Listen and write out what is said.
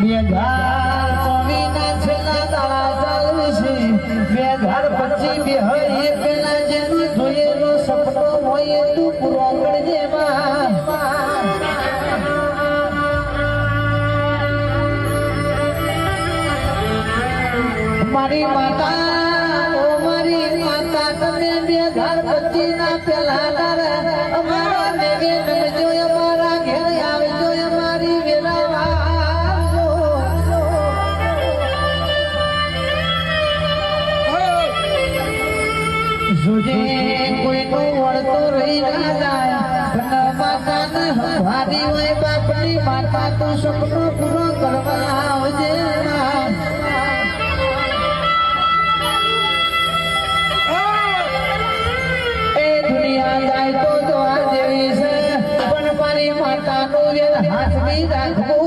બેઘાર સ્વામીના છેલ્લા દાડા ચાલશે બેઘાર પછી બે હરી પેલા જેનું જોયેલો સપનો હોય તું પૂરો કરજે મારી માતા તમે બેઘાર પછી ના પેલા દાડા અમારા દેવે નમજો અમારા ઘેર આવજો અમારી વેરાવા જોજે કોઈનો વળતો રહી ના જાય માતાને હવારી હોય બાપની માતા તો સપનો પૂરો કરવા આવજે એ દુનિયા જાય તો જોવા જેવી છે પણ મારી માતાનો હાથ બી રાખવો